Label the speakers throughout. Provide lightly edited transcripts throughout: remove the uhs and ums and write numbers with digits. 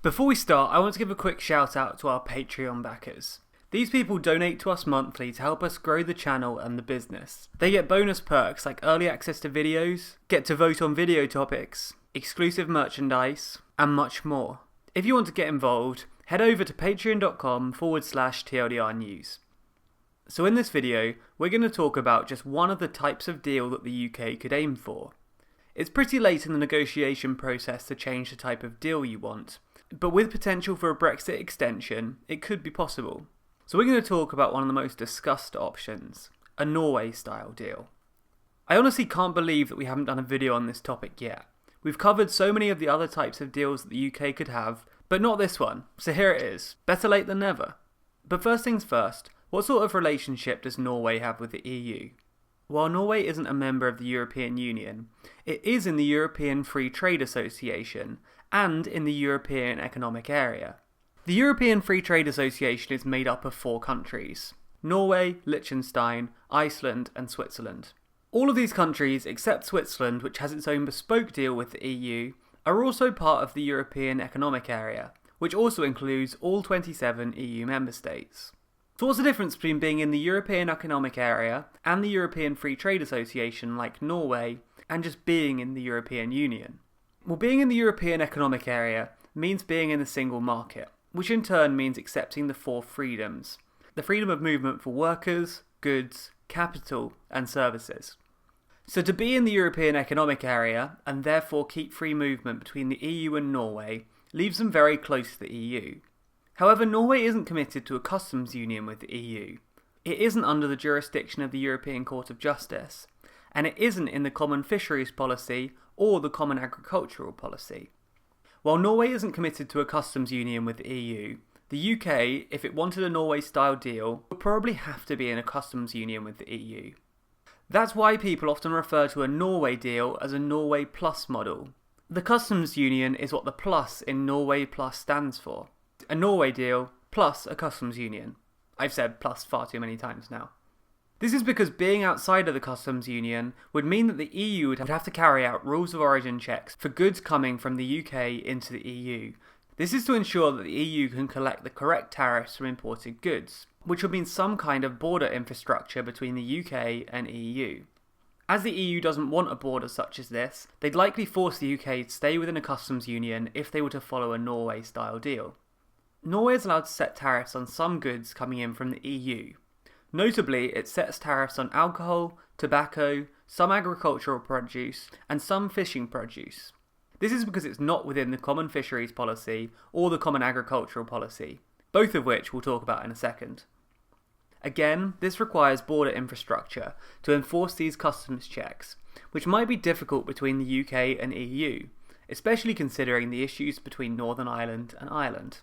Speaker 1: Before we start, I want to give a quick shout out to our Patreon backers. These people donate to us monthly to help us grow the channel and the business. They get bonus perks like early access to videos, get to vote on video topics, exclusive merchandise, and much more. If you want to get involved, head over to patreon.com/TLDR news. So in this video, we're going to talk about just one of the types of deal that the UK could aim for. It's pretty late in the negotiation process to change the type of deal you want, but with potential for a Brexit extension, it could be possible. So we're going to talk about one of the most discussed options, a Norway-style deal. I honestly can't believe that we haven't done a video on this topic yet. We've covered so many of the other types of deals that the UK could have, but not this one, so here it is. Better late than never. But first things first, what sort of relationship does Norway have with the EU? While Norway isn't a member of the European Union, it is in the European Free Trade Association and in the European Economic Area. The European Free Trade Association is made up of 4 countries: Norway, Liechtenstein, Iceland and Switzerland. All of these countries, except Switzerland, which has its own bespoke deal with the EU, are also part of the European Economic Area, which also includes all 27 EU member states. So what's the difference between being in the European Economic Area and the European Free Trade Association like Norway, and just being in the European Union? Well, being in the European Economic Area means being in the single market, which in turn means accepting the 4 freedoms: the freedom of movement for workers, goods, capital and services. So to be in the European Economic Area, and therefore keep free movement between the EU and Norway, leaves them very close to the EU. However, Norway isn't committed to a customs union with the EU. It isn't under the jurisdiction of the European Court of Justice, and it isn't in the Common Fisheries policy or the Common Agricultural policy. While Norway isn't committed to a customs union with the EU, the UK, if it wanted a Norway-style deal, would probably have to be in a customs union with the EU. That's why people often refer to a Norway deal as a Norway Plus model. The customs union is what the plus in Norway Plus stands for. A Norway deal plus a customs union. I've said plus far too many times now. This is because being outside of the customs union would mean that the EU would have to carry out rules of origin checks for goods coming from the UK into the EU. This is to ensure that the EU can collect the correct tariffs from imported goods, which would mean some kind of border infrastructure between the UK and EU. As the EU doesn't want a border such as this, they'd likely force the UK to stay within a customs union if they were to follow a Norway-style deal. Norway is allowed to set tariffs on some goods coming in from the EU. Notably, it sets tariffs on alcohol, tobacco, some agricultural produce, and some fishing produce. This is because it's not within the Common Fisheries policy or the Common Agricultural policy, both of which we'll talk about in a second. Again, this requires border infrastructure to enforce these customs checks, which might be difficult between the UK and EU, especially considering the issues between Northern Ireland and Ireland.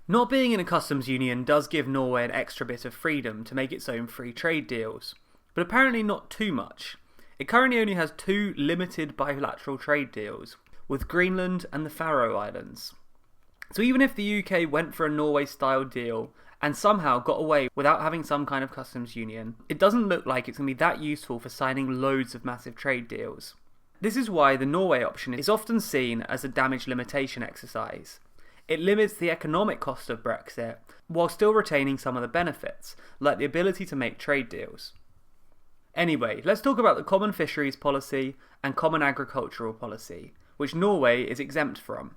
Speaker 1: Not being in a customs union does give Norway an extra bit of freedom to make its own free trade deals, but apparently not too much. It currently only has 2 limited bilateral trade deals, with Greenland and the Faroe Islands. So even if the UK went for a Norway-style deal and somehow got away without having some kind of customs union, it doesn't look like it's going to be that useful for signing loads of massive trade deals. This is why the Norway option is often seen as a damage limitation exercise. It limits the economic cost of Brexit while still retaining some of the benefits, like the ability to make trade deals. Anyway, let's talk about the Common Fisheries policy and Common Agricultural policy, which Norway is exempt from.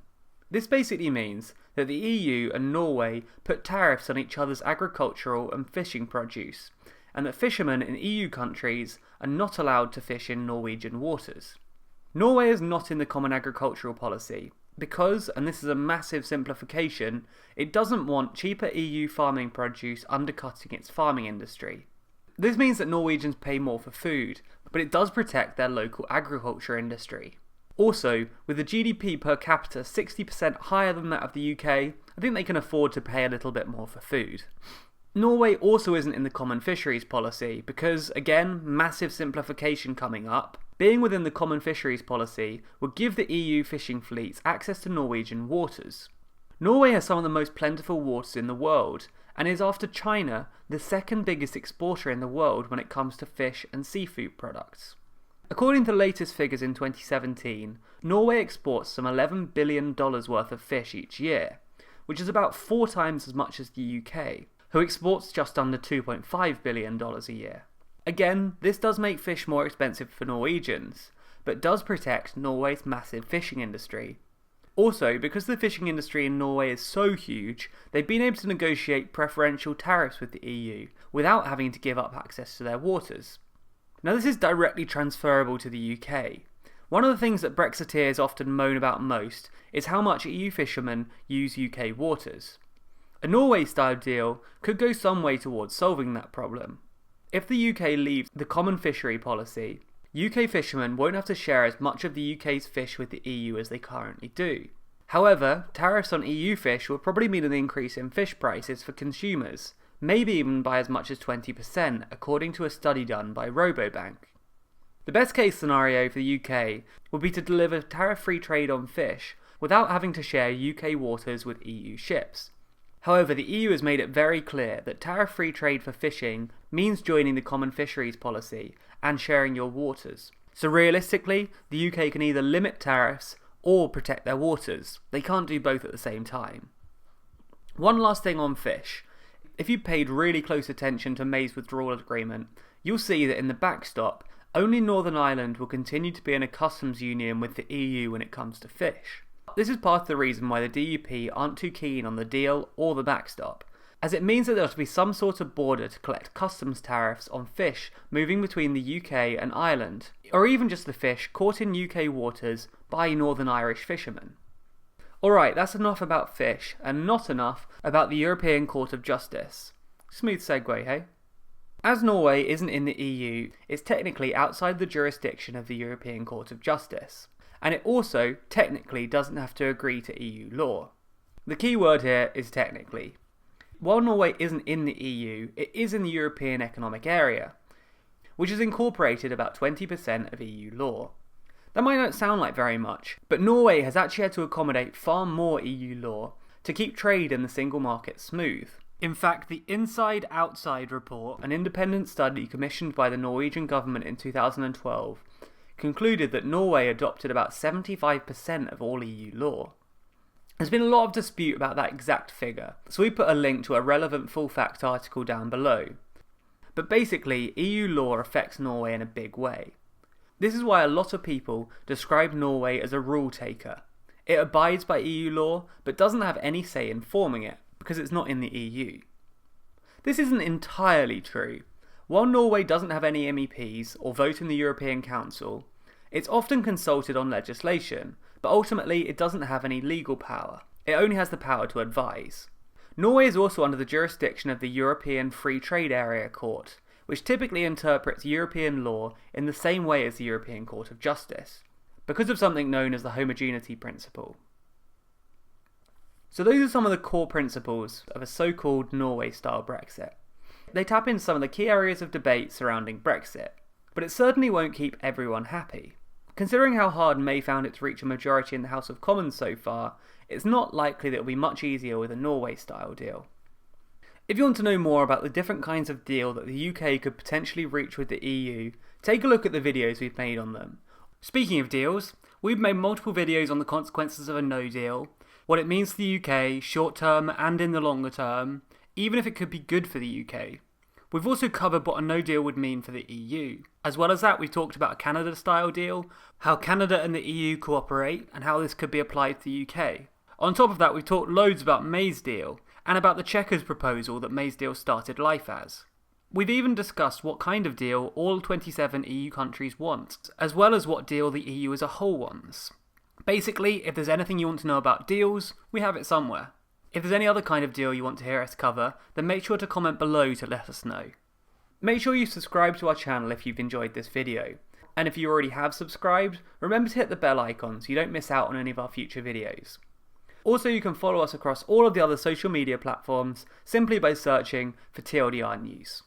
Speaker 1: This basically means that the EU and Norway put tariffs on each other's agricultural and fishing produce, and that fishermen in EU countries are not allowed to fish in Norwegian waters. Norway is not in the Common Agricultural policy, because, and this is a massive simplification, it doesn't want cheaper EU farming produce undercutting its farming industry. This means that Norwegians pay more for food, but it does protect their local agriculture industry. Also, with the GDP per capita 60% higher than that of the UK, I think they can afford to pay a little bit more for food. Norway also isn't in the Common Fisheries policy because, again, massive simplification coming up. Being within the Common Fisheries policy would give the EU fishing fleets access to Norwegian waters. Norway has some of the most plentiful waters in the world, and is after China the second biggest exporter in the world when it comes to fish and seafood products. According to the latest figures in 2017, Norway exports some $11 billion worth of fish each year, which is about 4 times as much as the UK, who exports just under $2.5 billion a year. Again, this does make fish more expensive for Norwegians, but does protect Norway's massive fishing industry. Also, because the fishing industry in Norway is so huge, they've been able to negotiate preferential tariffs with the EU without having to give up access to their waters. Now, this is directly transferable to the UK. One of the things that Brexiteers often moan about most is how much EU fishermen use UK waters. A Norway-style deal could go some way towards solving that problem. If the UK leaves the common fishery policy, UK fishermen won't have to share as much of the UK's fish with the EU as they currently do. However, tariffs on EU fish will probably mean an increase in fish prices for consumers, maybe even by as much as 20%, according to a study done by Rabobank. The best case scenario for the UK would be to deliver tariff-free trade on fish without having to share UK waters with EU ships. However, the EU has made it very clear that tariff-free trade for fishing means joining the common fisheries policy and sharing your waters. So realistically, the UK can either limit tariffs or protect their waters. They can't do both at the same time. One last thing on fish. If you paid really close attention to May's withdrawal agreement, you'll see that in the backstop, only Northern Ireland will continue to be in a customs union with the EU when it comes to fish. This is part of the reason why the DUP aren't too keen on the deal or the backstop, as it means that there has to be some sort of border to collect customs tariffs on fish moving between the UK and Ireland, or even just the fish caught in UK waters by Northern Irish fishermen. Alright, that's enough about fish, and not enough about the European Court of Justice. Smooth segue, hey? As Norway isn't in the EU, it's technically outside the jurisdiction of the European Court of Justice, and it also technically doesn't have to agree to EU law. The key word here is technically. While Norway isn't in the EU, it is in the European Economic Area, which has incorporated about 20% of EU law. That might not sound like very much, but Norway has actually had to accommodate far more EU law to keep trade in the single market smooth. In fact, the Inside Outside report, an independent study commissioned by the Norwegian government in 2012, concluded that Norway adopted about 75% of all EU law. There's been a lot of dispute about that exact figure, so we put a link to a relevant full fact article down below. But basically, EU law affects Norway in a big way. This is why a lot of people describe Norway as a rule taker. It abides by EU law, but doesn't have any say in forming it, because it's not in the EU. This isn't entirely true. While Norway doesn't have any MEPs or vote in the European Council, it's often consulted on legislation, but ultimately it doesn't have any legal power. It only has the power to advise. Norway is also under the jurisdiction of the European Free Trade Area Court, which typically interprets European law in the same way as the European Court of Justice, because of something known as the homogeneity principle. So those are some of the core principles of a so-called Norway-style Brexit. They tap into some of the key areas of debate surrounding Brexit, but it certainly won't keep everyone happy. Considering how hard May found it to reach a majority in the House of Commons so far, it's not likely that it will be much easier with a Norway-style deal. If you want to know more about the different kinds of deal that the UK could potentially reach with the EU, take a look at the videos we've made on them. Speaking of deals, we've made multiple videos on the consequences of a no deal, what it means to the UK, short term and in the longer term, even if it could be good for the UK. We've also covered what a no deal would mean for the EU. As well as that, we've talked about a Canada-style deal, how Canada and the EU cooperate, and how this could be applied to the UK. On top of that, we've talked loads about May's deal, and about the Chequers proposal that May's deal started life as. We've even discussed what kind of deal all 27 EU countries want, as well as what deal the EU as a whole wants. Basically, if there's anything you want to know about deals, we have it somewhere. If there's any other kind of deal you want to hear us cover, then make sure to comment below to let us know. Make sure you subscribe to our channel if you've enjoyed this video, and if you already have subscribed, remember to hit the bell icon so you don't miss out on any of our future videos. Also, you can follow us across all of the other social media platforms simply by searching for TLDR News.